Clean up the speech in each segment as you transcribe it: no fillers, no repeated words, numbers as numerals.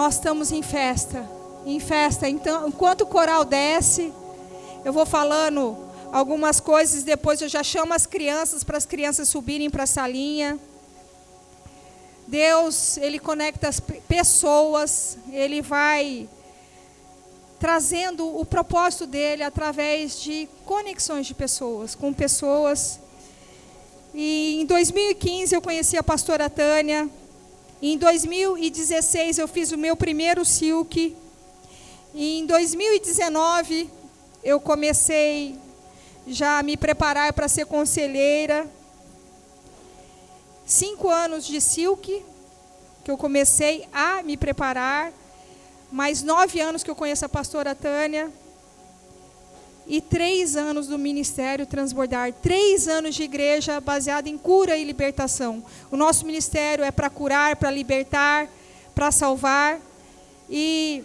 nós estamos em festa. Então, enquanto o coral desce, eu vou falando algumas coisas, depois eu já chamo as crianças, para as crianças subirem para a salinha. Deus, Ele conecta as pessoas, Ele vai trazendo o propósito dEle através de conexões de pessoas, com pessoas. E em 2015 eu conheci a pastora Tânia. Em 2016 eu fiz o meu primeiro silk. E em 2019 eu comecei já a me preparar para ser conselheira. 5 anos de silk que eu comecei a me preparar. Mais 9 anos que eu conheço a pastora Tânia. E 3 anos do Ministério Transbordar. 3 anos de igreja baseada em cura e libertação. O nosso ministério é para curar, para libertar, para salvar. E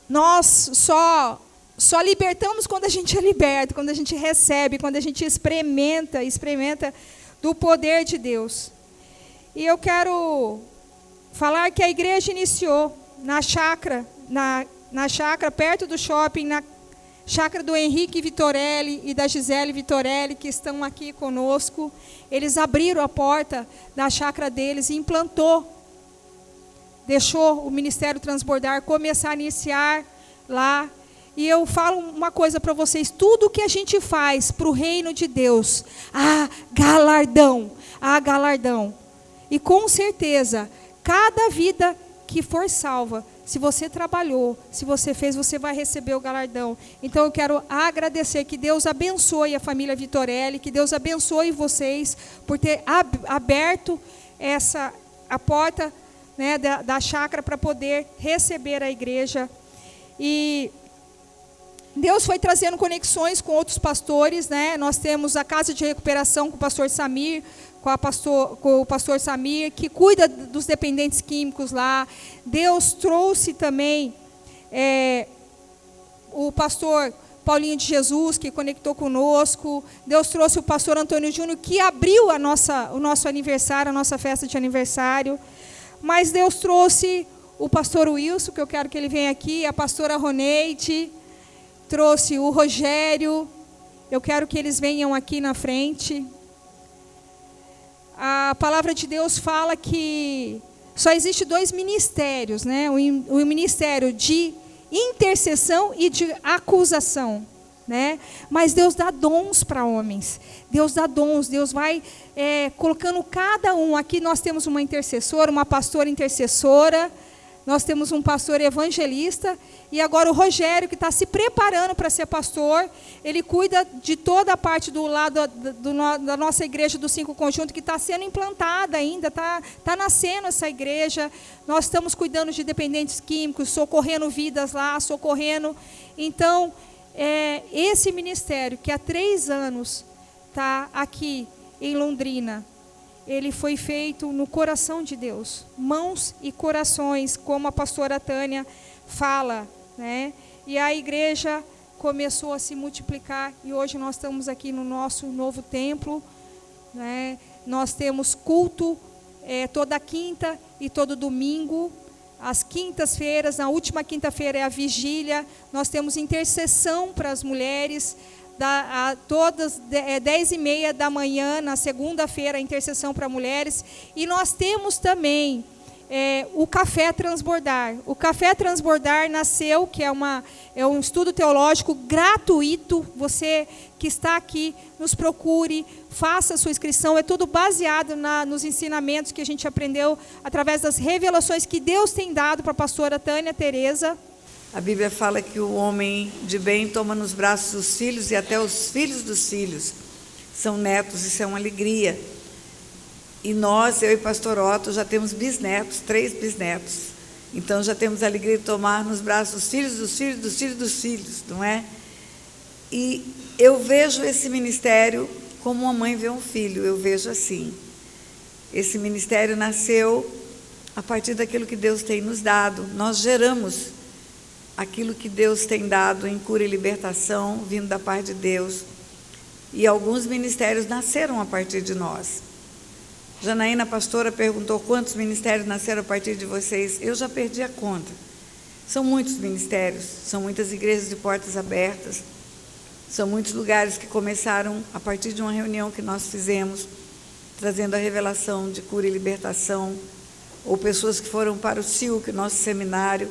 nós só libertamos quando a gente é liberto, quando a gente recebe, quando a gente experimenta do poder de Deus. E eu quero falar que a igreja iniciou na chácara, na chácara perto do shopping, na chácara do Henrique Vitorelli e da Gisele Vitorelli, que estão aqui conosco. Eles abriram a porta da chácara deles e deixou o Ministério Transbordar começar a iniciar lá. E eu falo uma coisa para vocês: tudo que a gente faz para o reino de Deus, há galardão. E com certeza, cada vida que for salva, se você trabalhou, se você fez, você vai receber o galardão. Então eu quero agradecer, que Deus abençoe a família Vitorelli, que Deus abençoe vocês por ter aberto a porta, né, da chácara para poder receber a igreja. E Deus foi trazendo conexões com outros pastores, né? Nós temos a Casa de Recuperação com o pastor Samir, com o pastor Samir, que cuida dos dependentes químicos lá. Deus trouxe também o pastor Paulinho de Jesus, que conectou conosco. Deus trouxe o pastor Antônio Júnior, que abriu o nosso aniversário, a nossa festa de aniversário. Mas Deus trouxe o pastor Wilson, que eu quero que ele venha aqui, a pastora Roneide, trouxe o Rogério. Eu quero que eles venham aqui na frente. A palavra de Deus fala que só existe 2 ministérios, né? O ministério de intercessão e de acusação, né? Mas Deus dá dons para homens. Deus dá dons. Deus vai colocando cada um. Aqui nós temos uma intercessora, uma pastora intercessora. Nós temos um pastor evangelista. E agora o Rogério, que está se preparando para ser pastor. Ele cuida de toda a parte do lado da nossa igreja do 5 Conjunto, que está sendo implantada ainda, está nascendo essa igreja. Nós estamos cuidando de dependentes químicos, socorrendo vidas lá, socorrendo. Então, esse ministério, que há 3 anos está aqui em Londrina, ele foi feito no coração de Deus. Mãos e corações, como a pastora Tânia fala, né? E a igreja começou a se multiplicar, e hoje nós estamos aqui no nosso novo templo, né? Nós temos culto toda quinta e todo domingo. Às quintas-feiras, na última quinta-feira é a vigília. Nós temos intercessão para as mulheres, todas 10h30 da manhã, na segunda-feira, a intercessão para mulheres. E nós temos também o Café Transbordar. O Café Transbordar nasceu, que é um estudo teológico gratuito. Você que está aqui, nos procure, faça a sua inscrição. É tudo baseado nos ensinamentos que a gente aprendeu através das revelações que Deus tem dado para a pastora Tânia Tereza. A Bíblia fala que o homem de bem toma nos braços os filhos, e até os filhos dos filhos são netos. Isso é uma alegria. E nós, eu e pastor Otto, já temos bisnetos, 3 bisnetos. Então já temos a alegria de tomar nos braços os filhos dos filhos dos filhos dos filhos, não é? E eu vejo esse ministério como uma mãe vê um filho. Eu vejo assim. Esse ministério nasceu a partir daquilo que Deus tem nos dado. Nós geramos aquilo que Deus tem dado em cura e libertação, vindo da parte de Deus. E alguns ministérios nasceram a partir de nós. Janaína, pastora, perguntou quantos ministérios nasceram a partir de vocês. Eu já perdi a conta. São muitos ministérios, são muitas igrejas de portas abertas, são muitos lugares que começaram a partir de uma reunião que nós fizemos, trazendo a revelação de cura e libertação, ou pessoas que foram para o SILC, nosso seminário,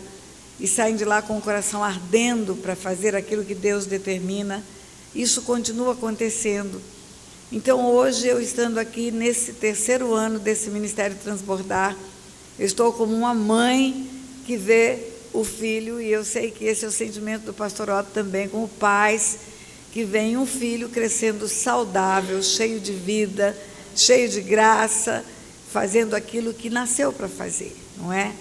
e saem de lá com o coração ardendo para fazer aquilo que Deus determina. Isso continua acontecendo. Então, hoje, eu estando aqui nesse 3º ano desse Ministério Transbordar, eu estou como uma mãe que vê o filho, e eu sei que esse é o sentimento do pastor Otto também, como pais que veem um filho crescendo saudável, cheio de vida, cheio de graça, fazendo aquilo que nasceu para fazer, não é?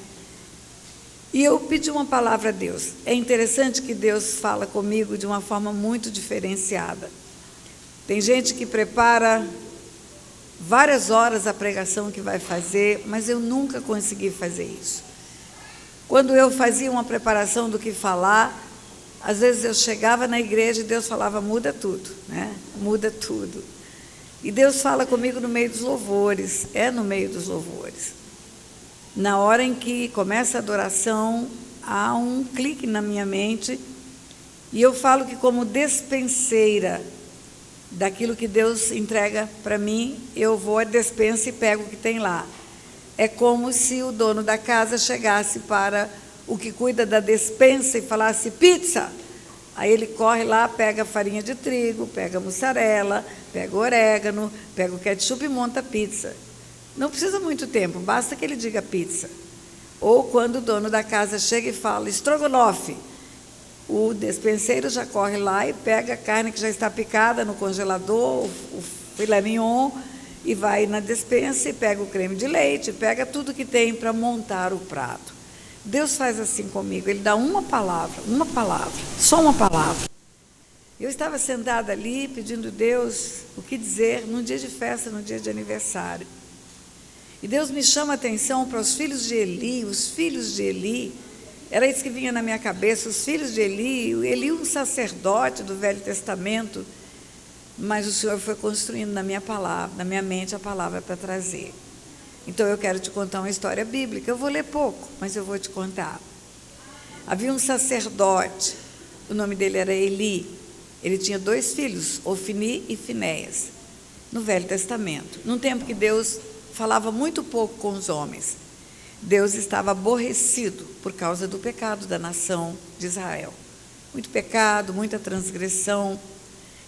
E eu pedi uma palavra a Deus. É interessante que Deus fala comigo de uma forma muito diferenciada. Tem gente que prepara várias horas a pregação que vai fazer, mas eu nunca consegui fazer isso. Quando eu fazia uma preparação do que falar, às vezes eu chegava na igreja e Deus falava, muda tudo, né? Muda tudo. E Deus fala comigo no meio dos louvores, no meio dos louvores. Na hora em que começa a adoração, há um clique na minha mente, e eu falo que como despenseira daquilo que Deus entrega para mim, eu vou à despensa e pego o que tem lá. É como se o dono da casa chegasse para o que cuida da despensa e falasse, pizza! Aí ele corre lá, pega a farinha de trigo, pega a mussarela, pega o orégano, pega o ketchup e monta a pizza. Não precisa muito tempo, basta que ele diga pizza. Ou quando o dono da casa chega e fala, estrogonofe, o despenseiro já corre lá e pega a carne que já está picada no congelador, o filé mignon, e vai na despensa e pega o creme de leite, pega tudo que tem para montar o prato. Deus faz assim comigo, Ele dá uma palavra, só uma palavra. Eu estava sentada ali pedindo a Deus o que dizer num dia de festa, num dia de aniversário. E Deus me chama a atenção para os filhos de Eli, os filhos de Eli, era isso que vinha na minha cabeça, os filhos de Eli um sacerdote do Velho Testamento, mas o Senhor foi construindo na minha palavra, na minha mente a palavra para trazer. Então eu quero te contar uma história bíblica, eu vou ler pouco, mas eu vou te contar. Havia um sacerdote, o nome dele era Eli, ele tinha 2 filhos, Ofni e Finéias, no Velho Testamento, num tempo que Deus falava muito pouco com os homens. Deus estava aborrecido por causa do pecado da nação de Israel. Muito pecado, muita transgressão,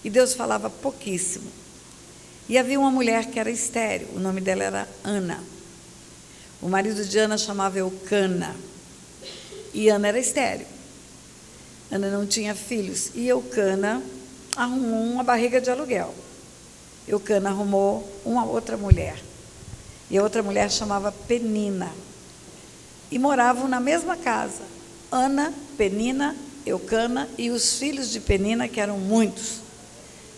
e Deus falava pouquíssimo. E havia uma mulher que era estéril, o nome dela era Ana. O marido de Ana chamava Eucana, e Ana era estéril. Ana não tinha filhos, e Eucana arrumou uma barriga de aluguel. Eucana arrumou uma outra mulher, e a outra mulher chamava Penina, e moravam na mesma casa, Ana, Penina, Eucana e os filhos de Penina, que eram muitos.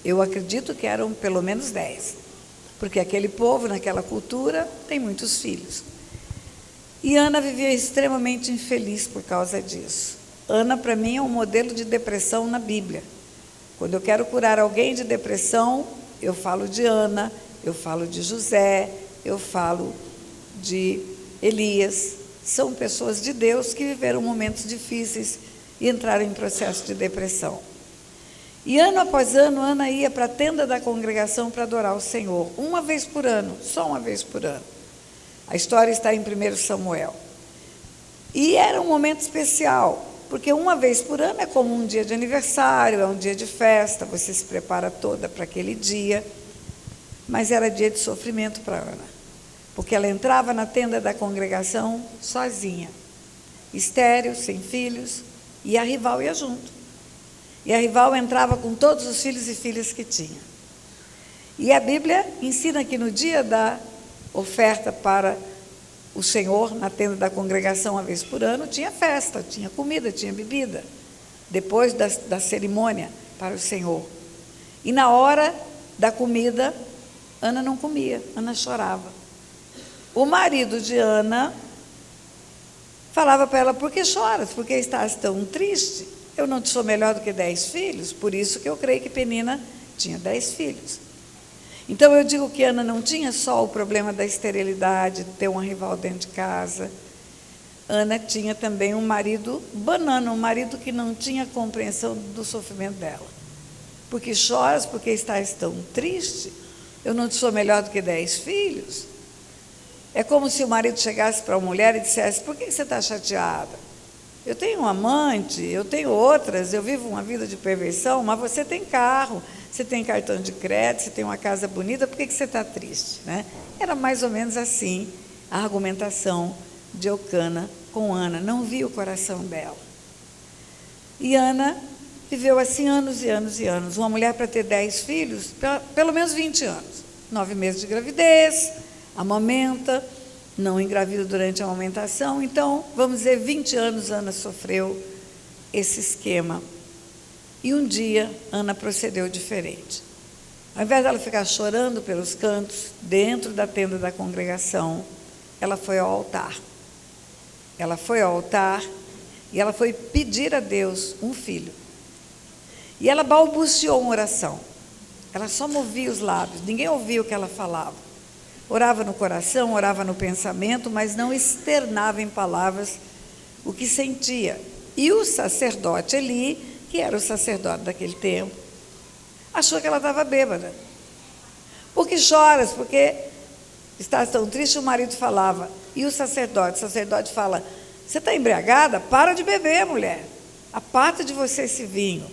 Eu acredito que eram pelo menos 10, porque aquele povo, naquela cultura, tem muitos filhos. E Ana vivia extremamente infeliz por causa disso. Ana, para mim, é um modelo de depressão na Bíblia. Quando eu quero curar alguém de depressão, eu falo de Ana, eu falo de José, eu falo de Elias. São pessoas de Deus que viveram momentos difíceis e entraram em processo de depressão. E ano após ano, Ana ia para a tenda da congregação para adorar o Senhor, uma vez por ano, só uma vez por ano. A história está em 1 Samuel. E era um momento especial, porque uma vez por ano é como um dia de aniversário, é um dia de festa, você se prepara toda para aquele dia, mas era dia de sofrimento para Ana, porque ela entrava na tenda da congregação sozinha, estéril, sem filhos, e a rival ia junto. E a rival entrava com todos os filhos e filhas que tinha. E a Bíblia ensina que no dia da oferta para o Senhor, na tenda da congregação, uma vez por ano, tinha festa, tinha comida, tinha bebida, depois da cerimônia para o Senhor. E na hora da comida, Ana não comia, Ana chorava. O marido de Ana falava para ela, por que choras? Por que estás tão triste? Eu não te sou melhor do que 10 filhos, por isso que eu creio que Penina tinha 10 filhos. Então eu digo que Ana não tinha só o problema da esterilidade, de ter uma rival dentro de casa. Ana tinha também um marido banana, um marido que não tinha compreensão do sofrimento dela. Porque choras, porque estás tão triste? Eu não sou melhor do que 10 filhos? É como se o marido chegasse para a mulher e dissesse: por que você está chateada? Eu tenho um amante, eu tenho outras, eu vivo uma vida de perversão, mas você tem carro, você tem cartão de crédito, você tem uma casa bonita, por que você está triste? Né? Era mais ou menos assim a argumentação de Eucana com Ana, não via o coração dela. E Ana viveu assim anos e anos e anos. Uma mulher, para ter 10 filhos, pelo menos 20 anos. 9 meses de gravidez, amamenta, não engravida durante a amamentação. Então, vamos dizer, 20 anos Ana sofreu esse esquema. E um dia, Ana procedeu diferente. Ao invés dela ficar chorando pelos cantos, dentro da tenda da congregação, ela foi ao altar. Ela foi ao altar e ela foi pedir a Deus um filho. E ela balbuciou uma oração. Ela só movia os lábios, ninguém ouvia o que ela falava. Orava no coração, orava no pensamento, mas não externava em palavras o que sentia. E o sacerdote Eli, que era o sacerdote daquele tempo, achou que ela estava bêbada. Por que choras? Porque estás tão triste? O marido falava. E o sacerdote fala: você está embriagada? Para de beber, mulher. Aparta de você esse vinho.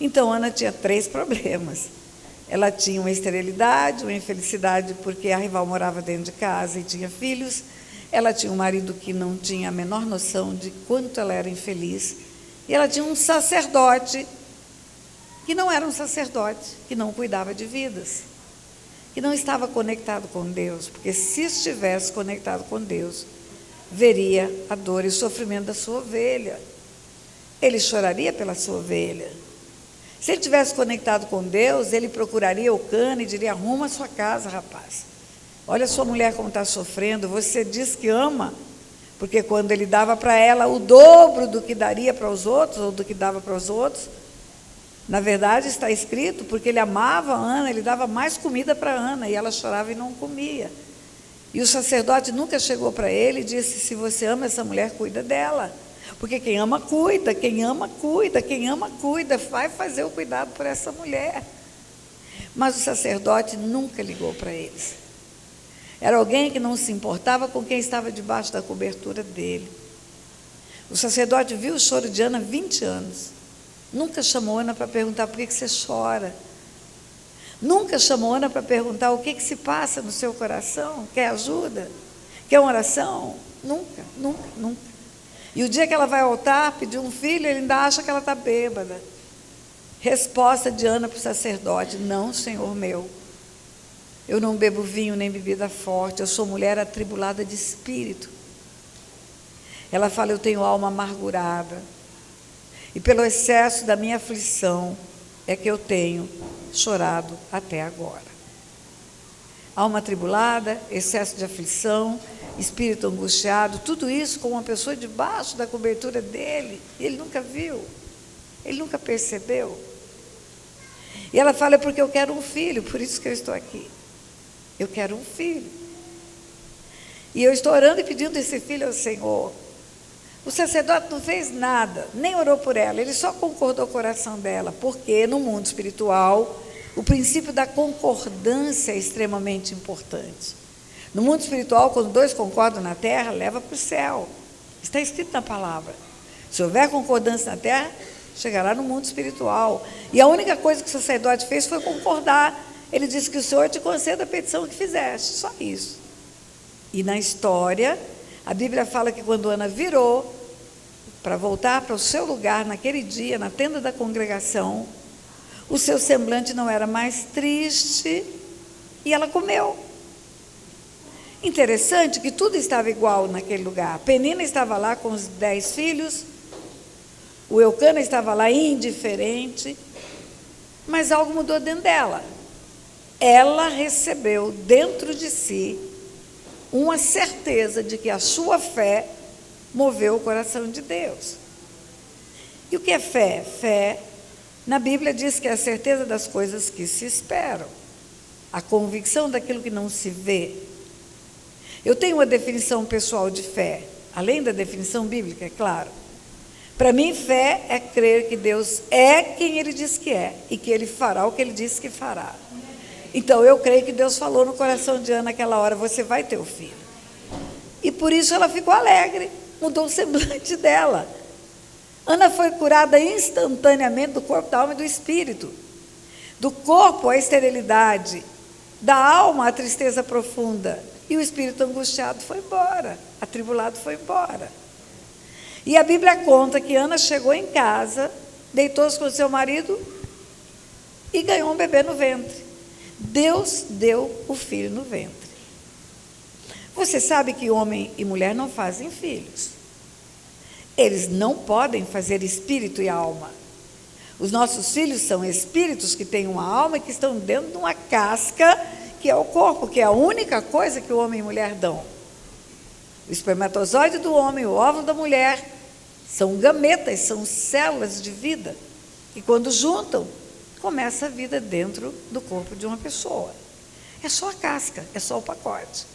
Então, Ana tinha 3 problemas. Ela tinha uma esterilidade, uma infelicidade, porque a rival morava dentro de casa e tinha filhos. Ela tinha um marido que não tinha a menor noção de quanto ela era infeliz. E ela tinha um sacerdote que não era um sacerdote, que não cuidava de vidas, que não estava conectado com Deus, porque se estivesse conectado com Deus, veria a dor e o sofrimento da sua ovelha. Ele choraria pela sua ovelha. Se ele tivesse conectado com Deus, ele procuraria Eucana e diria: arruma a sua casa, rapaz. Olha a sua mulher como está sofrendo. Você diz que ama, porque quando ele dava para ela o dobro do que daria para os outros, ou do que dava para os outros, na verdade está escrito, porque ele amava a Ana, ele dava mais comida para Ana, e ela chorava e não comia. E o sacerdote nunca chegou para ele e disse: se você ama essa mulher, cuida dela. Porque quem ama, cuida, quem ama, cuida, quem ama, cuida, vai fazer o cuidado por essa mulher. Mas o sacerdote nunca ligou para eles. Era alguém que não se importava com quem estava debaixo da cobertura dele. O sacerdote viu o choro de Ana há 20 anos. Nunca chamou Ana para perguntar: por que você chora? Nunca chamou Ana para perguntar o que se passa no seu coração. Quer ajuda? Quer uma oração? Nunca, nunca, nunca. E o dia que ela vai ao altar pedir um filho, ele ainda acha que ela está bêbada. Resposta de Ana para o sacerdote: não, Senhor meu, eu não bebo vinho nem bebida forte, eu sou mulher atribulada de espírito. Ela fala: eu tenho alma amargurada, e pelo excesso da minha aflição é que eu tenho chorado até agora. Alma atribulada, excesso de aflição, espírito angustiado, tudo isso com uma pessoa debaixo da cobertura dele, e ele nunca viu, ele nunca percebeu. E ela fala: é porque eu quero um filho, por isso que eu estou aqui. Eu quero um filho. E eu estou orando e pedindo esse filho ao Senhor. O sacerdote não fez nada, nem orou por ela, ele só concordou com o coração dela, porque no mundo espiritual, o princípio da concordância é extremamente importante. No mundo espiritual, quando 2 concordam na terra, leva para o céu. Está escrito na palavra. Se houver concordância na terra, chegará no mundo espiritual. E a única coisa que o sacerdote fez foi concordar. Ele disse que o Senhor te conceda a petição que fizeste, só isso. E na história, a Bíblia fala que quando Ana virou para voltar para o seu lugar naquele dia, na tenda da congregação, o seu semblante não era mais triste e ela comeu. Interessante que tudo estava igual naquele lugar. Penina estava lá com os 10 filhos, o Eucana estava lá indiferente, mas algo mudou dentro dela. Ela recebeu dentro de si uma certeza de que a sua fé moveu o coração de Deus. E o que é fé? Fé, na Bíblia diz que é a certeza das coisas que se esperam. a convicção daquilo que não se vê. Eu tenho uma definição pessoal de fé, além da definição bíblica, é claro. Para mim, fé é crer que Deus é quem Ele diz que é e que Ele fará o que Ele disse que fará. Então, eu creio que Deus falou no coração de Ana naquela hora, você vai ter o filho. E por isso ela ficou alegre, mudou o semblante dela. Ana foi curada instantaneamente do corpo, da alma e do espírito. Do corpo, a esterilidade, da alma, a tristeza profunda. E o espírito angustiado foi embora, atribulado foi embora. E a Bíblia conta que Ana chegou em casa, deitou-se com seu marido e ganhou um bebê no ventre. Deus deu o filho no ventre. Você sabe que homem e mulher não fazem filhos. Eles não podem fazer espírito e alma. Os nossos filhos são espíritos que têm uma alma e que estão dentro de uma casca, que é o corpo, que é a única coisa que o homem e mulher dão. O espermatozoide do homem, o óvulo da mulher, são gametas, são células de vida. E quando juntam, começa a vida dentro do corpo de uma pessoa. É só a casca, é só o pacote.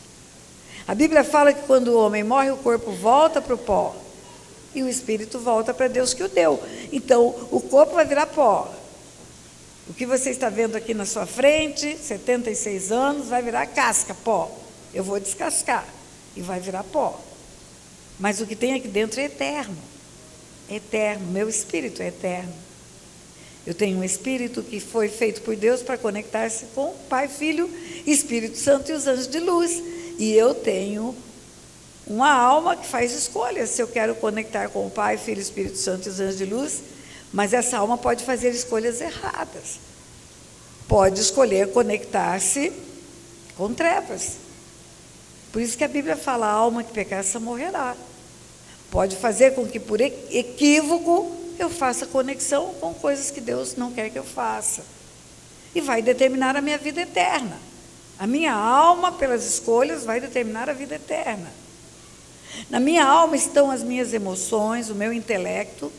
A Bíblia fala que quando o homem morre, o corpo volta para o pó. E o espírito volta para Deus que o deu. Então, o corpo vai virar pó. O que você está vendo aqui na sua frente, 76 anos, vai virar casca, pó. Eu vou descascar e vai virar pó. Mas o que tem aqui dentro é eterno. É eterno. Meu espírito é eterno. Eu tenho um espírito que foi feito por Deus para conectar-se com Pai, Filho, Espírito Santo e os anjos de luz. E eu tenho uma alma que faz escolhas, se eu quero conectar com o Pai, Filho, Espírito Santo e os anjos de luz, mas essa alma pode fazer escolhas erradas. Pode escolher conectar-se com trevas. Por isso que a Bíblia fala, a alma que pecar, essa morrerá. Pode fazer com que por equívoco eu faça conexão com coisas que Deus não quer que eu faça. E vai determinar a minha vida eterna. A minha alma, pelas escolhas, vai determinar a vida eterna. Na minha alma estão as minhas emoções, o meu intelecto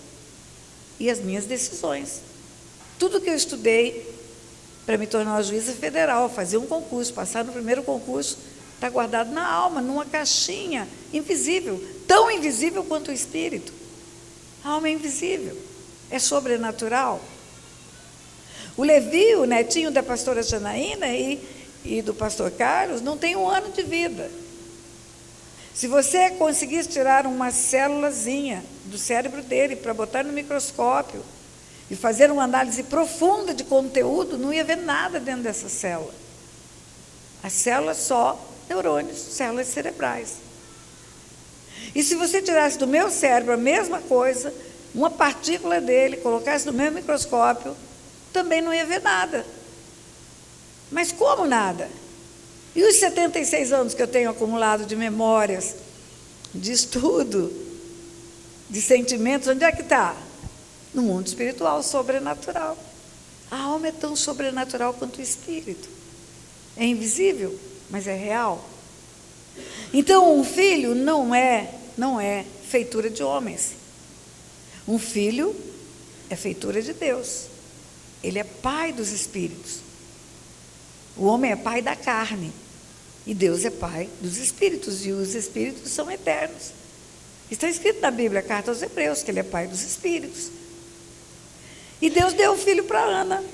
e as minhas decisões. Tudo que eu estudei para me tornar uma juíza federal, fazer um concurso, passar no primeiro concurso, está guardado na alma, numa caixinha invisível, tão invisível quanto o espírito. A alma é invisível, é sobrenatural. O Levi, o netinho da pastora Janaína e do pastor Carlos, não tem 1 ano de vida. Se você conseguisse tirar uma célulazinha do cérebro dele para botar no microscópio e fazer uma análise profunda de conteúdo, não ia ver nada dentro dessa célula. A célula só neurônios, células cerebrais. E se você tirasse do meu cérebro a mesma coisa, uma partícula dele, colocasse no meu microscópio, também não ia ver nada. Mas como nada? E os 76 anos que eu tenho acumulado de memórias, de estudo, de sentimentos, onde é que está? No mundo espiritual, sobrenatural. A alma é tão sobrenatural quanto o espírito. É invisível, mas é real. Então, um filho não é feitura de homens. Um filho é feitura de Deus. Ele é pai dos espíritos. O homem é pai da carne. E Deus é pai dos espíritos. E os espíritos são eternos. Está escrito na Bíblia, a carta aos Hebreus, que ele é pai dos espíritos. E Deus deu o filho para Ana.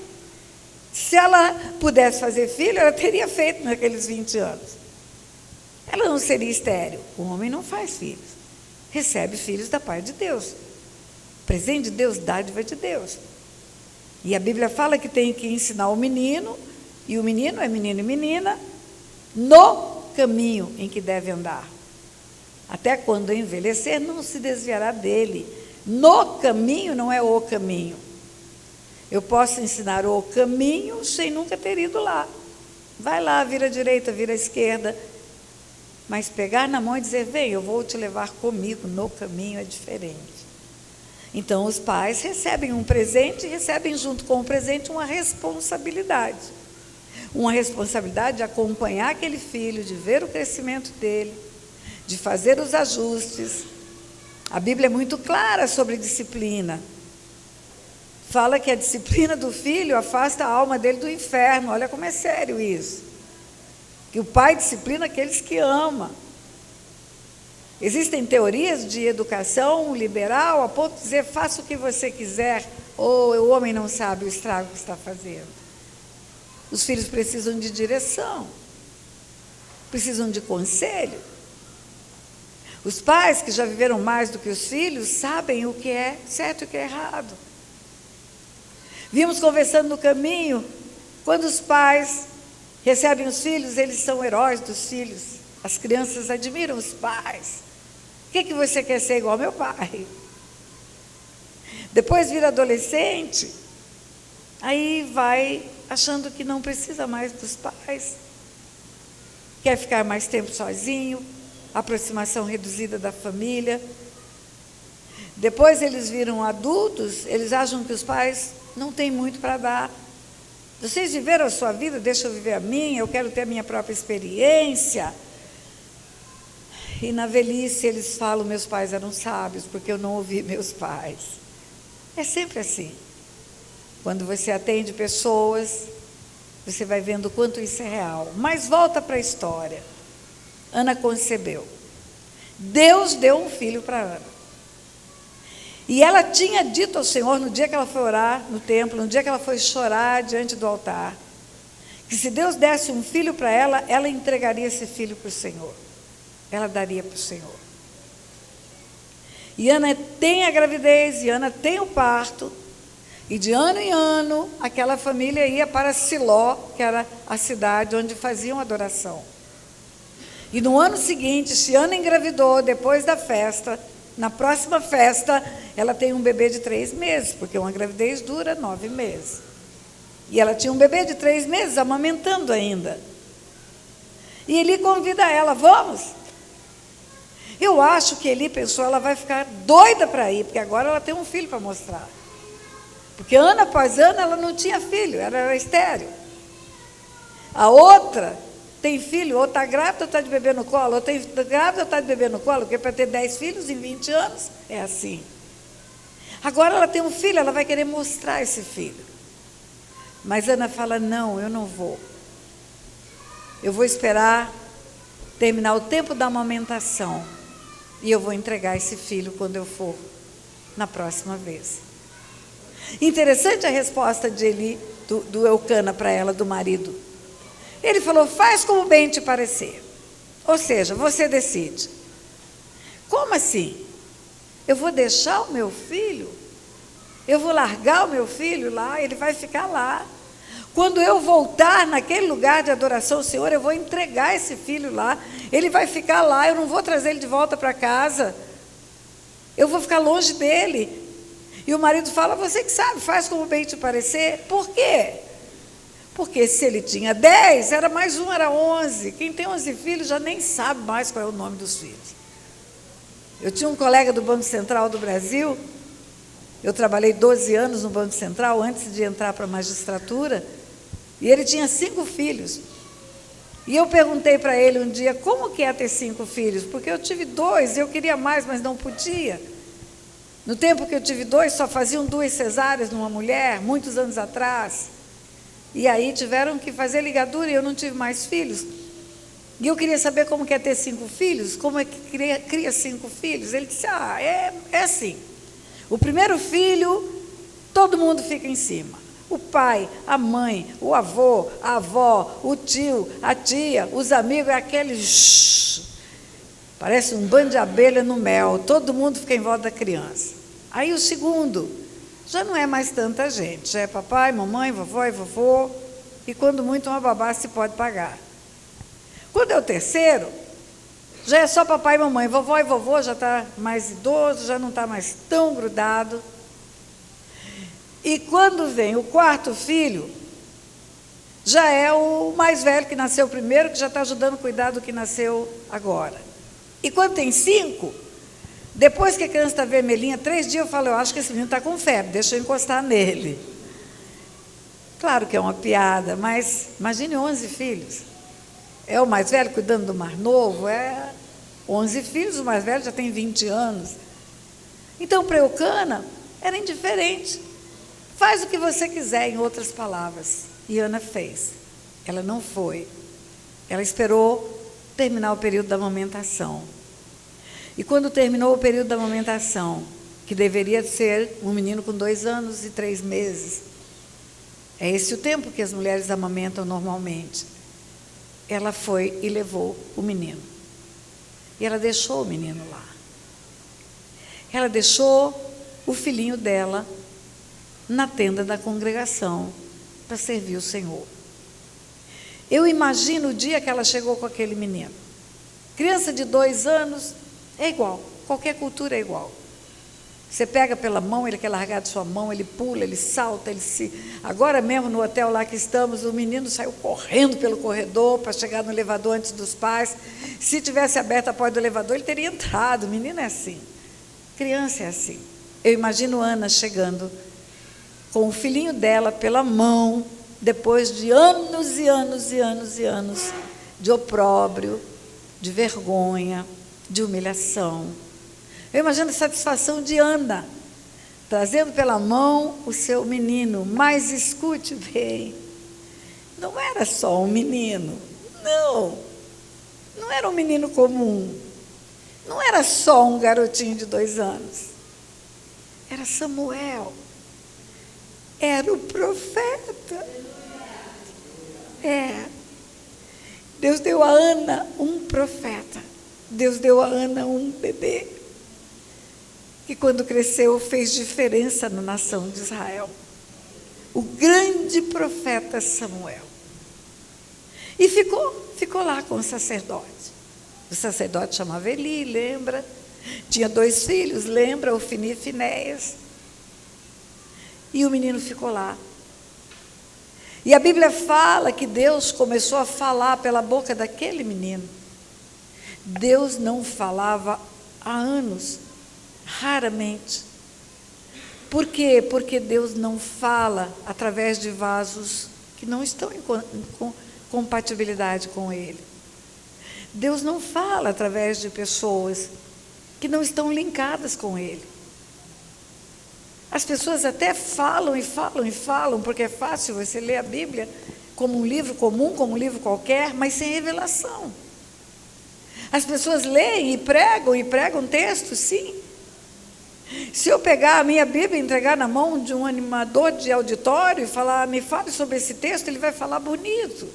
Se ela pudesse fazer filho, ela teria feito naqueles 20 anos. Ela não seria estéril. O homem não faz filhos. Recebe filhos da parte de Deus. Presente de Deus, dádiva de Deus. E a Bíblia fala que tem que ensinar o menino, e o menino é menino e menina, no caminho em que deve andar. Até quando envelhecer, não se desviará dele. No caminho não é o caminho. Eu posso ensinar o caminho sem nunca ter ido lá. Vai lá, vira à direita, vira à esquerda. Mas pegar na mão e dizer, vem, eu vou te levar comigo no caminho, é diferente. Então, os pais recebem um presente e recebem junto com o presente uma responsabilidade. Uma responsabilidade de acompanhar aquele filho, de ver o crescimento dele, de fazer os ajustes. A Bíblia é muito clara sobre disciplina. Fala que a disciplina do filho afasta a alma dele do inferno. Olha como é sério isso. Que o pai disciplina aqueles que ama. Existem teorias de educação liberal a ponto de dizer, faça o que você quiser, ou o homem não sabe o estrago que está fazendo. Os filhos precisam de direção, precisam de conselho. Os pais que já viveram mais do que os filhos sabem o que é certo e o que é errado. Vimos conversando no caminho, quando os pais recebem os filhos, eles são heróis dos filhos. As crianças admiram os pais. O que você quer ser igual ao meu pai? Depois vira adolescente, aí vai achando que não precisa mais dos pais, quer ficar mais tempo sozinho, aproximação reduzida da família. Depois eles viram adultos, eles acham que os pais não têm muito para dar. Vocês viveram a sua vida, deixa eu viver a minha, eu quero ter a minha própria experiência. E na velhice eles falam, meus pais eram sábios, porque eu não ouvi meus pais. É sempre assim. Quando você atende pessoas, você vai vendo o quanto isso é real. Mas volta para a história. Ana concebeu. Deus deu um filho para Ana. E ela tinha dito ao Senhor, no dia que ela foi orar no templo, no dia que ela foi chorar diante do altar, que se Deus desse um filho para ela, ela entregaria esse filho para o Senhor. Ela daria para o Senhor. E Ana tem a gravidez, e Ana tem o parto, e de ano em ano, aquela família ia para Siló, que era a cidade onde faziam adoração. E no ano seguinte, se Ana engravidou, depois da festa, na próxima festa, ela tem um bebê de 3 meses, porque uma gravidez dura 9 meses. E ela tinha um bebê de 3 meses, amamentando ainda. E Eli convida ela, vamos? Eu acho que Eli pensou, ela vai ficar doida para ir, porque agora ela tem um filho para mostrar. Porque ano após ano ela não tinha filho, ela era estéril. A outra tem filho, ou está grávida ou está de bebê no colo, ou está grávida ou está de bebê no colo, porque para ter 10 filhos em 20 anos é assim. Agora ela tem um filho, ela vai querer mostrar esse filho. Mas Ana fala, não, eu não vou. Eu vou esperar terminar o tempo da amamentação. E eu vou entregar esse filho quando eu for na próxima vez. Interessante a resposta de Eli, do Eucana para ela, do marido. Ele falou, faz como bem te parecer. Ou seja, você decide. Como assim? Eu vou deixar o meu filho? Eu vou largar o meu filho lá? Ele vai ficar lá. Quando eu voltar naquele lugar de adoração ao Senhor, eu vou entregar esse filho lá. Ele vai ficar lá, eu não vou trazer ele de volta para casa. Eu vou ficar longe dele. E o marido fala, você que sabe, faz como bem te parecer. Por quê? Porque se ele tinha 10, era mais um, era 11. Quem tem 11 filhos já nem sabe mais qual é o nome dos filhos. Eu tinha um colega do Banco Central do Brasil, eu trabalhei 12 anos no Banco Central, antes de entrar para a magistratura, e ele tinha 5 filhos. E eu perguntei para ele um dia, como que é ter 5 filhos? Porque eu tive 2, eu queria mais, mas não podia. No tempo que eu tive 2, só faziam 2 cesáreas numa mulher, muitos anos atrás. E aí tiveram que fazer ligadura e eu não tive mais filhos. E eu queria saber como que é ter 5 filhos, como é que cria 5 filhos. Ele disse, é assim. O primeiro filho, todo mundo fica em cima. O pai, a mãe, o avô, a avó, o tio, a tia, os amigos, é aquele... Parece um bando de abelha no mel, todo mundo fica em volta da criança. Aí o segundo, já não é mais tanta gente, já é papai, mamãe, vovó e vovô, e quando muito uma babá se pode pagar. Quando é o terceiro, já é só papai e mamãe, vovó e vovô já está mais idoso, já não está mais tão grudado. E quando vem o quarto filho, já é o mais velho que nasceu primeiro, que já está ajudando a cuidar do que nasceu agora. E quando tem 5, depois que a criança está vermelhinha, 3 dias eu falo, eu acho que esse menino está com febre, deixa eu encostar nele. Claro que é uma piada, mas imagine 11 filhos. É o mais velho cuidando do mais novo, 11 filhos, o mais velho já tem 20 anos. Então, para Eucana, era indiferente. Faz o que você quiser, em outras palavras. E Ana fez. Ela não foi. Ela esperou terminar o período da amamentação. E quando terminou o período da amamentação, que deveria ser um menino com 2 anos e 3 meses, é esse o tempo que as mulheres amamentam normalmente, ela foi e levou o menino. E ela deixou o menino lá. Ela deixou o filhinho dela na tenda da congregação para servir o Senhor. Eu imagino o dia que ela chegou com aquele menino. Criança de 2 anos é igual, qualquer cultura é igual. Você pega pela mão, ele quer largar de sua mão, ele pula, ele salta, ele se... Agora mesmo no hotel lá que estamos, o menino saiu correndo pelo corredor para chegar no elevador antes dos pais. Se tivesse aberto a porta do elevador, ele teria entrado. O menino é assim. Criança é assim. Eu imagino Ana chegando com o filhinho dela pela mão, depois de anos e anos e anos e anos de opróbrio, de vergonha, de humilhação. Eu imagino a satisfação de Ana, trazendo pela mão o seu menino. Mas escute bem, não era só um menino, não era um menino comum, não era só um garotinho de 2 anos, era Samuel, era o profeta. Deus deu a Ana um profeta, Deus deu a Ana um bebê, que quando cresceu fez diferença na nação de Israel, o grande profeta Samuel. E ficou lá com o sacerdote. O sacerdote chamava Eli, lembra? Tinha 2 filhos, lembra? Ofni e Finéias. E o menino ficou lá. E a Bíblia fala que Deus começou a falar pela boca daquele menino. Deus não falava há anos, raramente. Por quê? Porque Deus não fala através de vasos que não estão em compatibilidade com Ele. Deus não fala através de pessoas que não estão linkadas com Ele. As pessoas até falam e falam e falam, porque é fácil você ler a Bíblia como um livro comum, como um livro qualquer, mas sem revelação. As pessoas leem e pregam textos, sim. Se eu pegar a minha Bíblia e entregar na mão de um animador de auditório e falar, me fale sobre esse texto, ele vai falar bonito.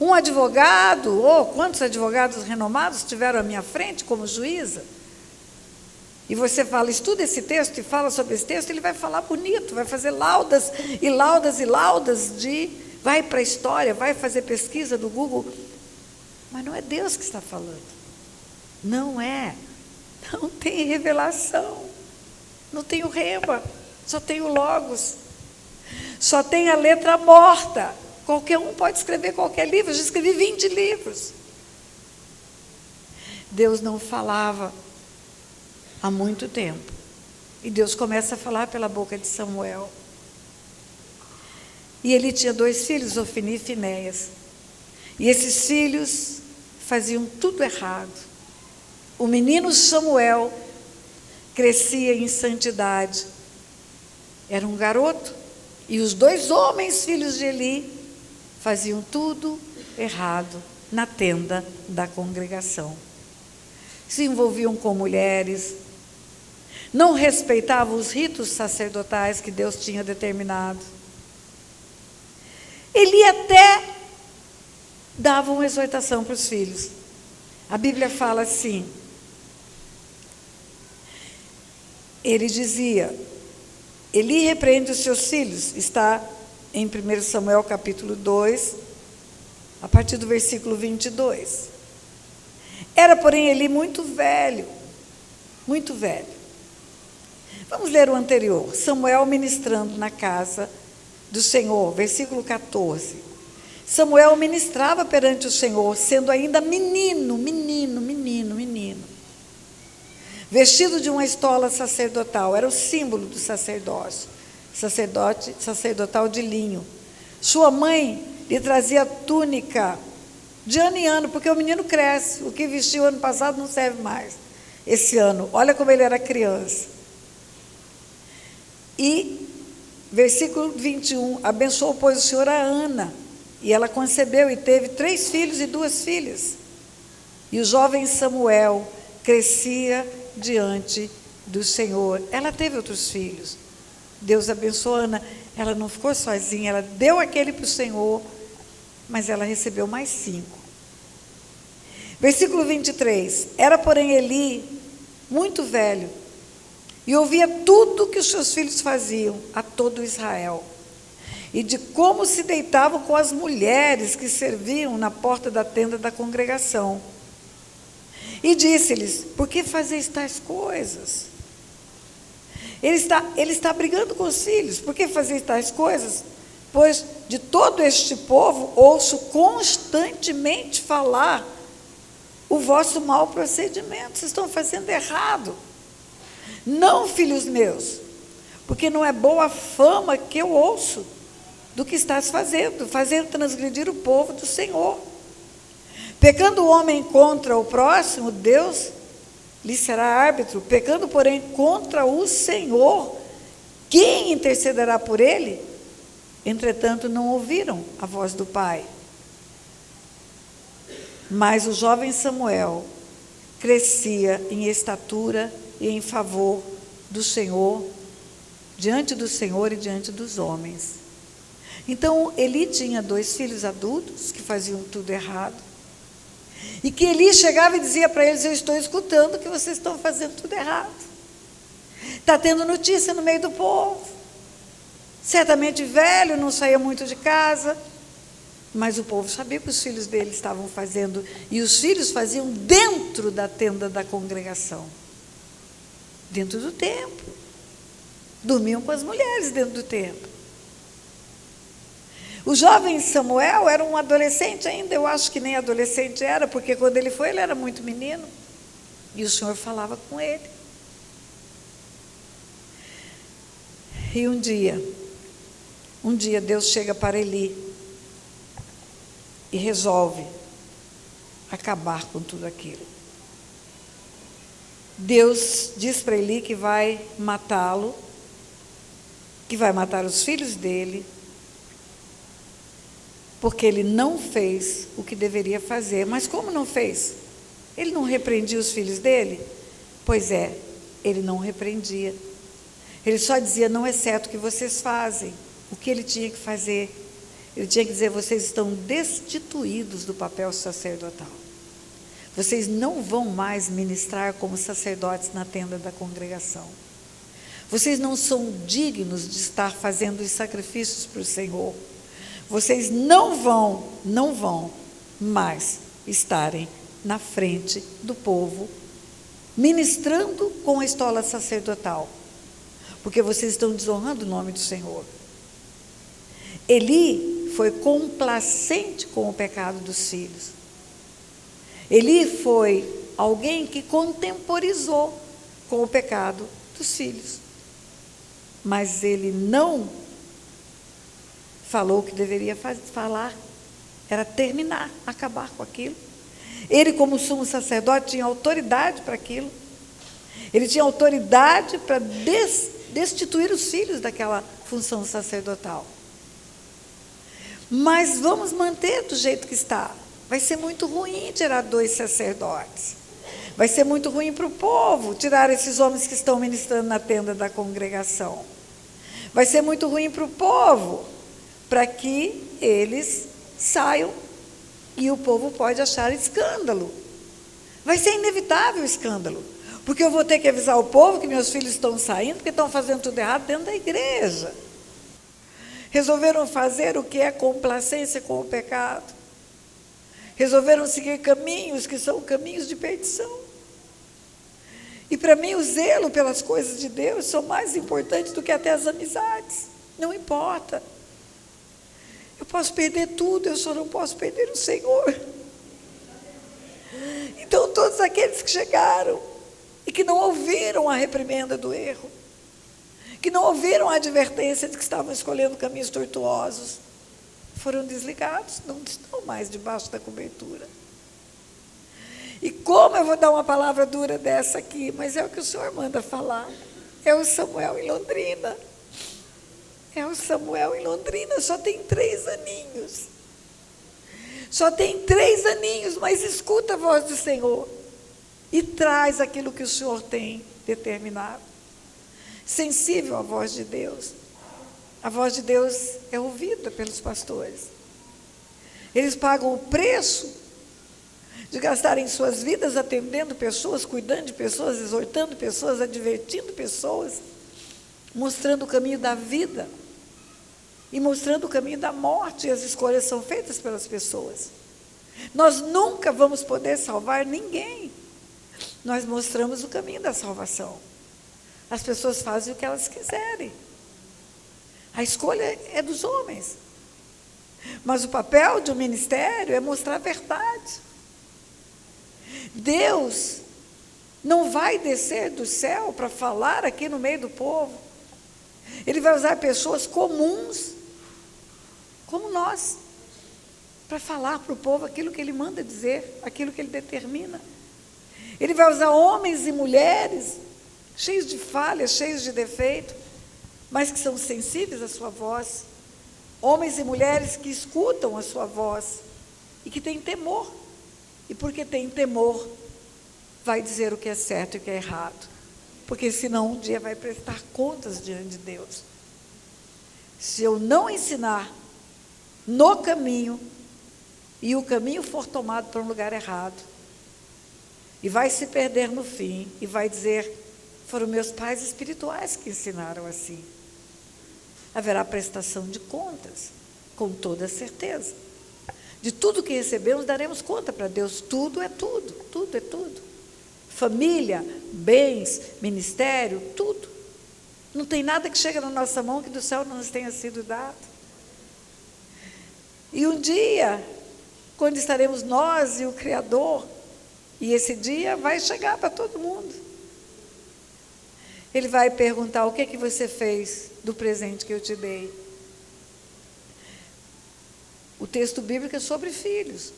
Um advogado, quantos advogados renomados tiveram à minha frente como juíza? E você fala, estuda esse texto e fala sobre esse texto, ele vai falar bonito, vai fazer laudas e laudas e laudas vai para a história, vai fazer pesquisa do Google. Mas não é Deus que está falando. Não é. Não tem revelação. Não tem o rema. Só tem o logos. Só tem a letra morta. Qualquer um pode escrever qualquer livro. Eu já escrevi 20 livros. Deus não falava há muito tempo. E Deus começa a falar pela boca de Samuel. E ele tinha 2 filhos, Ofni e Finéias. E esses filhos faziam tudo errado. O menino Samuel crescia em santidade. Era um garoto. E os 2 homens, filhos de Eli, faziam tudo errado na tenda da congregação. Se envolviam com mulheres, não respeitavam os ritos sacerdotais que Deus tinha determinado. Eli até dava uma exortação para os filhos. A Bíblia fala assim, ele dizia, Eli repreende os seus filhos, está em 1 Samuel capítulo 2, a partir do versículo 22. Era, porém, Eli muito velho, muito velho. Vamos ler o anterior. Samuel ministrando na casa do Senhor, versículo 14. Samuel ministrava perante o Senhor, sendo ainda menino, vestido de uma estola sacerdotal, era o símbolo do sacerdócio, sacerdotal de linho. Sua mãe lhe trazia túnica de ano em ano, porque o menino cresce, o que vestiu ano passado não serve mais esse ano. Olha como ele era criança. E Versículo 21, abençoou, pois, o Senhor a Ana, e ela concebeu e teve 3 filhos e 2 filhas. E o jovem Samuel crescia diante do Senhor. Ela teve outros filhos. Deus abençoou Ana. Ela não ficou sozinha, ela deu aquele para o Senhor, mas ela recebeu mais 5. Versículo 23. Era, porém, Eli muito velho, e ouvia tudo que os seus filhos faziam a todo Israel, e de como se deitavam com as mulheres que serviam na porta da tenda da congregação. E disse-lhes: por que fazeis tais coisas? Ele está brigando com os filhos. Por que fazeis tais coisas? Pois de todo este povo ouço constantemente falar o vosso mau procedimento. Vocês estão fazendo errado. Não, filhos meus, porque não é boa a fama que eu ouço do que estás fazendo transgredir o povo do Senhor. Pecando o homem contra o próximo, Deus lhe será árbitro. Pecando, porém, contra o Senhor, quem intercederá por ele? Entretanto, não ouviram a voz do Pai. Mas o jovem Samuel crescia em estatura e em favor do Senhor, diante do Senhor e diante dos homens. Então, Eli tinha 2 filhos adultos que faziam tudo errado. E que Eli chegava e dizia para eles: eu estou escutando que vocês estão fazendo tudo errado. Está tendo notícia no meio do povo. Certamente velho, não saía muito de casa. Mas o povo sabia que os filhos dele estavam fazendo. E os filhos faziam dentro da tenda da congregação. Dentro do templo. Dormiam com as mulheres dentro do templo. O jovem Samuel era um adolescente ainda, eu acho que nem adolescente era, porque quando ele foi, ele era muito menino, e o Senhor falava com ele. E um dia Deus chega para Eli e resolve acabar com tudo aquilo. Deus diz para Eli que vai matá-lo, que vai matar os filhos dele, porque ele não fez o que deveria fazer. Mas como não fez? Ele não repreendia os filhos dele? Pois é, ele não repreendia. Ele só dizia: não é certo o que vocês fazem. O que ele tinha que fazer? Ele tinha que dizer: vocês estão destituídos do papel sacerdotal. Vocês não vão mais ministrar como sacerdotes na tenda da congregação. Vocês não são dignos de estar fazendo os sacrifícios para o Senhor. Vocês não vão mais estarem na frente do povo, ministrando com a estola sacerdotal, porque vocês estão desonrando o nome do Senhor. Eli foi complacente com o pecado dos filhos. Eli foi alguém que contemporizou com o pecado dos filhos. Mas ele não falou o que deveria falar, era terminar, acabar com aquilo. Ele, como sumo sacerdote, tinha autoridade para aquilo. Ele tinha autoridade para destituir os filhos daquela função sacerdotal. Mas vamos manter do jeito que está. Vai ser muito ruim tirar 2 sacerdotes. Vai ser muito ruim para o povo tirar esses homens que estão ministrando na tenda da congregação. Vai ser muito ruim para o povo, para que eles saiam e o povo pode achar escândalo. Vai ser inevitável o escândalo, porque eu vou ter que avisar o povo que meus filhos estão saindo, porque estão fazendo tudo errado dentro da igreja. Resolveram fazer o que é complacência com o pecado. Resolveram seguir caminhos que são caminhos de perdição. E para mim o zelo pelas coisas de Deus são mais importantes do que até as amizades. Não importa. Eu posso perder tudo, eu só não posso perder o Senhor. Então todos aqueles que chegaram e que não ouviram a reprimenda do erro, que não ouviram a advertência de que estavam escolhendo caminhos tortuosos, foram desligados, não estão mais debaixo da cobertura. E como eu vou dar uma palavra dura dessa aqui, mas é o que o Senhor manda falar. É o Samuel em Londrina. É o Samuel em Londrina, só tem 3 aninhos. Só tem 3 aninhos, mas escuta a voz do Senhor e traz aquilo que o Senhor tem determinado. Sensível à voz de Deus. A voz de Deus é ouvida pelos pastores. Eles pagam o preço de gastarem suas vidas atendendo pessoas, cuidando de pessoas, exortando pessoas, advertindo pessoas, mostrando o caminho da vida e mostrando o caminho da morte, e as escolhas são feitas pelas pessoas. Nós nunca vamos poder salvar ninguém. Nós mostramos o caminho da salvação. As pessoas fazem o que elas quiserem. A escolha é dos homens. Mas o papel de um ministério é mostrar a verdade. Deus não vai descer do céu para falar aqui no meio do povo. Ele vai usar pessoas comuns, como nós, para falar para o povo aquilo que Ele manda dizer, aquilo que Ele determina. Ele vai usar homens e mulheres cheios de falhas, cheios de defeito, mas que são sensíveis à sua voz. Homens e mulheres que escutam a sua voz e que têm temor. E porque tem temor, vai dizer o que é certo e o que é errado. Porque senão um dia vai prestar contas diante de Deus. Se eu não ensinar no caminho, e o caminho for tomado para um lugar errado, e vai se perder no fim, e vai dizer, foram meus pais espirituais que ensinaram assim. Haverá prestação de contas, com toda certeza. De tudo que recebemos, daremos conta para Deus. Tudo é tudo, tudo é tudo. Família, bens, ministério, tudo. Não tem nada que chega na nossa mão que do céu não nos tenha sido dado. E um dia, quando estaremos nós e o Criador, e esse dia vai chegar para todo mundo, Ele vai perguntar, o que é que você fez do presente que eu te dei? O texto bíblico é sobre filhos.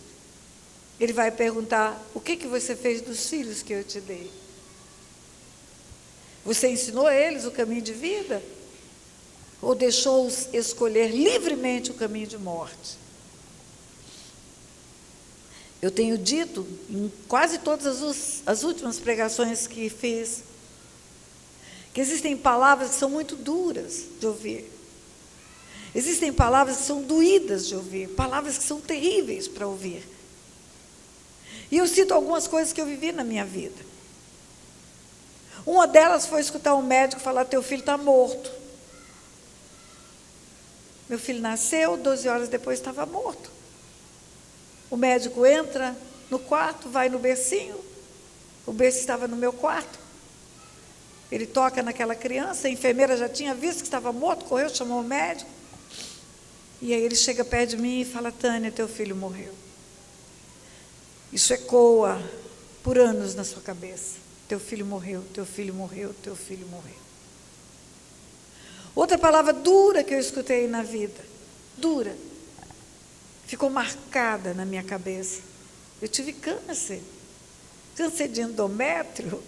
Ele vai perguntar, o que é que você fez dos filhos que eu te dei? Você ensinou a eles o caminho de vida? Ou deixou-os escolher livremente o caminho de morte? Eu tenho dito, em quase todas as últimas pregações que fiz, que existem palavras que são muito duras de ouvir. Existem palavras que são doídas de ouvir, palavras que são terríveis para ouvir. E eu cito algumas coisas que eu vivi na minha vida. Uma delas foi escutar um médico falar, teu filho está morto. Meu filho nasceu, 12 horas depois estava morto. O médico entra no quarto, vai no bercinho, o berço estava no meu quarto. Ele toca naquela criança, a enfermeira já tinha visto que estava morto, correu, chamou o médico. E aí ele chega perto de mim e fala, Tânia, teu filho morreu. Isso ecoa por anos na sua cabeça. Teu filho morreu, teu filho morreu, teu filho morreu. Outra palavra dura que eu escutei na vida, dura, ficou marcada na minha cabeça. Eu tive câncer de endométrio.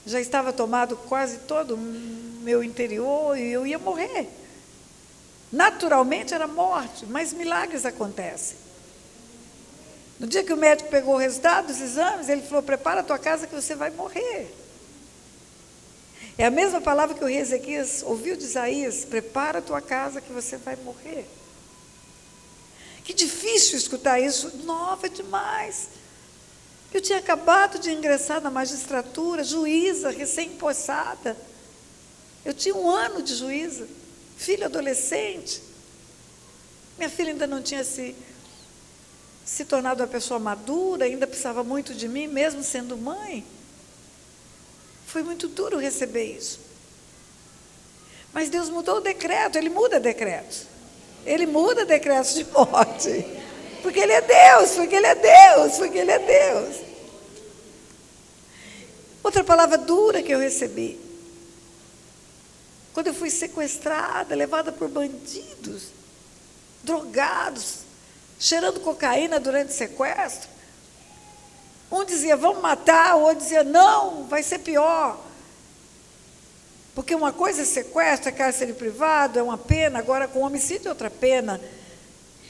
Já estava tomado quase todo o meu interior e eu ia morrer. Naturalmente era morte, mas milagres acontecem. No dia que o médico pegou o resultado dos exames, ele falou, prepara a tua casa que você vai morrer. É a mesma palavra que o rei Ezequias ouviu de Isaías, prepara a tua casa que você vai morrer. Que difícil escutar isso, nova demais. Eu tinha acabado de ingressar na magistratura, juíza, recém-possada. Eu tinha 1 ano de juíza, filho adolescente. Minha filha ainda não tinha se tornado uma pessoa madura, ainda precisava muito de mim, mesmo sendo mãe. Foi muito duro receber isso. Mas Deus mudou o decreto, Ele muda decretos. Ele muda decretos de morte. Porque Ele é Deus, porque Ele é Deus, porque Ele é Deus. Outra palavra dura que eu recebi. Quando eu fui sequestrada, levada por bandidos, drogados, cheirando cocaína durante o sequestro. Um dizia, vamos matar, o outro dizia, não, vai ser pior. Porque uma coisa é sequestro, é cárcere privado, é uma pena, agora com homicídio é outra pena.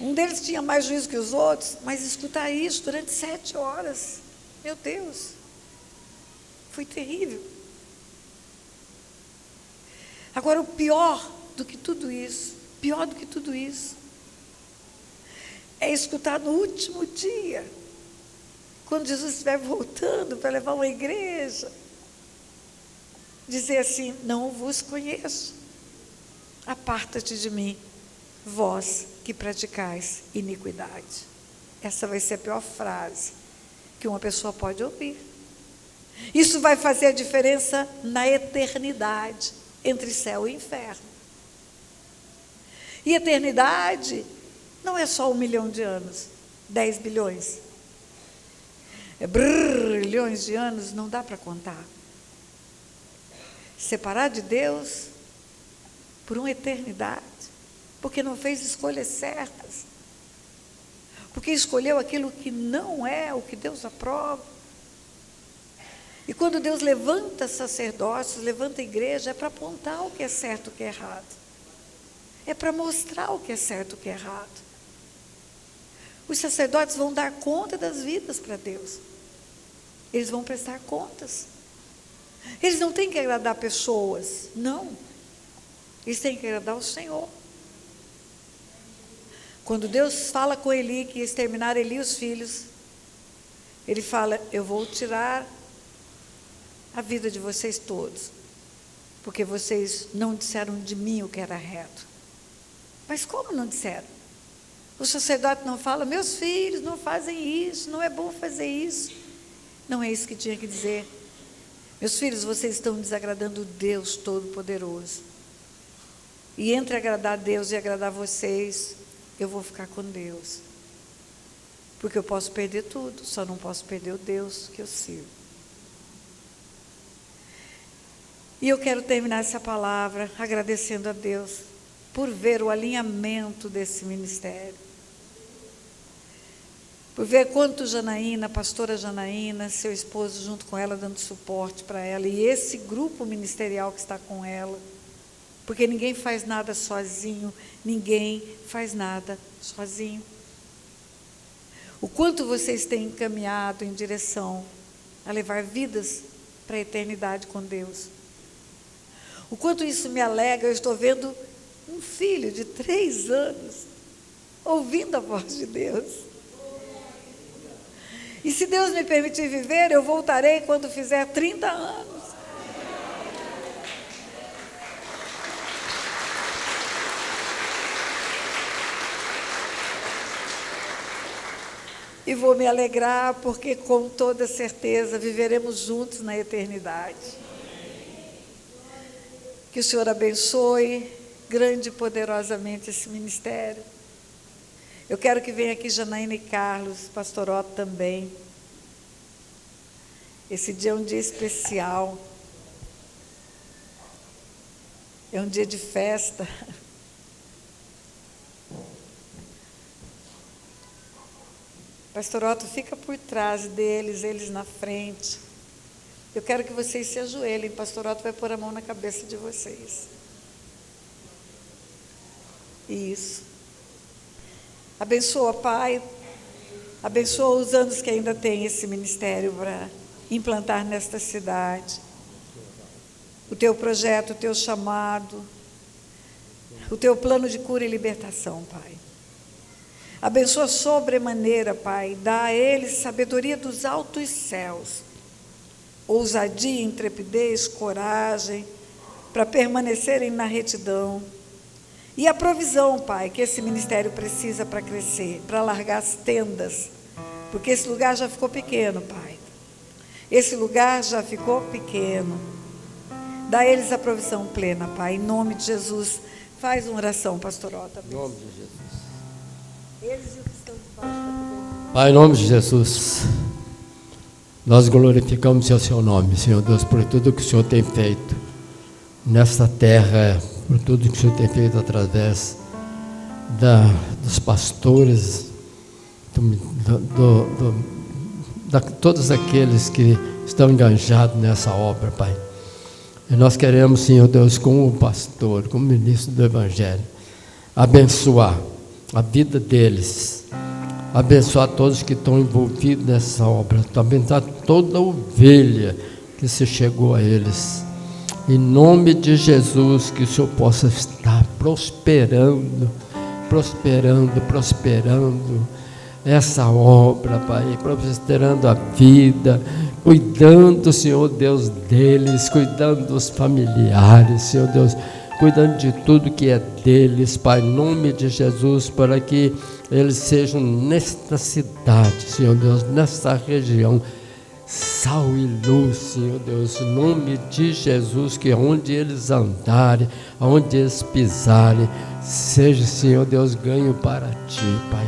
Um deles tinha mais juízo que os outros, mas escutar isso durante 7 horas, meu Deus, foi terrível. Agora, o pior do que tudo isso, é escutar no último dia, quando Jesus estiver voltando para levar uma igreja, dizer assim: não vos conheço, aparta-te de mim, vós que praticais iniquidade. Essa vai ser a pior frase que uma pessoa pode ouvir. Isso vai fazer a diferença na eternidade, entre céu e inferno. E eternidade não é só 1 milhão de anos, 10 bilhões. Bilhões de anos não dá para contar. Separar de Deus por uma eternidade, porque não fez escolhas certas, porque escolheu aquilo que não é o que Deus aprova. E quando Deus levanta sacerdócios, levanta igreja, é para apontar o que é certo e o que é errado. É para mostrar o que é certo e o que é errado. Os sacerdotes vão dar conta das vidas para Deus. Eles vão prestar contas. Eles não têm que agradar pessoas, não. Eles têm que agradar o Senhor. Quando Deus fala com Eli que ia exterminar Eli e os filhos, Ele fala: eu vou tirar a vida de vocês todos, porque vocês não disseram de mim o que era reto. Mas como não disseram? O sacerdote não fala: meus filhos não fazem isso, não é bom fazer isso. Não é isso que tinha que dizer. Meus filhos, vocês estão desagradando Deus Todo-Poderoso. E entre agradar a Deus e agradar vocês, eu vou ficar com Deus. Porque eu posso perder tudo, só não posso perder o Deus que eu sirvo. E eu quero terminar essa palavra agradecendo a Deus por ver o alinhamento desse ministério. Por ver quanto Janaína, a pastora Janaína, seu esposo junto com ela, dando suporte para ela, e esse grupo ministerial que está com ela, porque ninguém faz nada sozinho, ninguém faz nada sozinho. O quanto vocês têm encaminhado em direção a levar vidas para a eternidade com Deus. O quanto isso me alegra. Eu estou vendo um filho de 3 anos ouvindo a voz de Deus. E se Deus me permitir viver, eu voltarei quando fizer 30 anos. E vou me alegrar, porque com toda certeza viveremos juntos na eternidade. Que o Senhor abençoe grande e poderosamente esse ministério. Eu quero que venha aqui Janaína e Carlos, pastor Otto também. Esse dia é um dia especial. É um dia de festa. Pastor Otto, fica por trás deles, eles na frente. Eu quero que vocês se ajoelhem. Pastor Otto vai pôr a mão na cabeça de vocês. Isso. Abençoa, Pai. Abençoa os anos que ainda tem esse ministério para implantar nesta cidade. O teu projeto, o teu chamado, o teu plano de cura e libertação, Pai. Abençoa sobremaneira, Pai. Dá a eles sabedoria dos altos céus, ousadia, intrepidez, coragem, para permanecerem na retidão. E a provisão, Pai, que esse ministério precisa para crescer, para largar as tendas, porque esse lugar já ficou pequeno, Pai. Esse lugar já ficou pequeno. Dá a eles a provisão plena, Pai, em nome de Jesus. Faz uma oração, pastor Otto. Em nome de Jesus. Eles e os que estão de baixo. Pai, em nome de Jesus, nós glorificamos o seu nome, Senhor Deus, por tudo que o Senhor tem feito nesta terra, por tudo que o Senhor tem feito através dos pastores, todos aqueles que estão engajados nessa obra, Pai. E nós queremos, Senhor Deus, como pastor, como ministro do Evangelho, abençoar a vida deles, abençoar todos que estão envolvidos nessa obra, abençoar toda ovelha que se chegou a eles. Em nome de Jesus, que o Senhor possa estar prosperando essa obra, Pai, prosperando a vida, cuidando, Senhor Deus, deles, cuidando dos familiares, Senhor Deus, cuidando de tudo que é deles, Pai, em nome de Jesus, para que eles sejam nesta cidade, Senhor Deus, nesta região, sal e luz, Senhor Deus, em nome de Jesus, que onde eles andarem, onde eles pisarem, seja, Senhor Deus, ganho para Ti, Pai,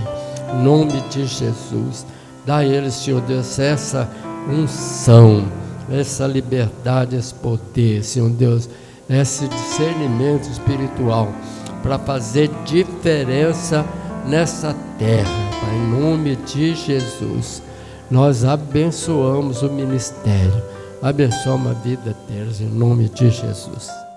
em nome de Jesus. Dá a eles, Senhor Deus, essa unção, essa liberdade, esse poder, Senhor Deus, esse discernimento espiritual para fazer diferença nessa terra, Pai, em nome de Jesus. Nós abençoamos o ministério, abençoamos a vida deles, em nome de Jesus.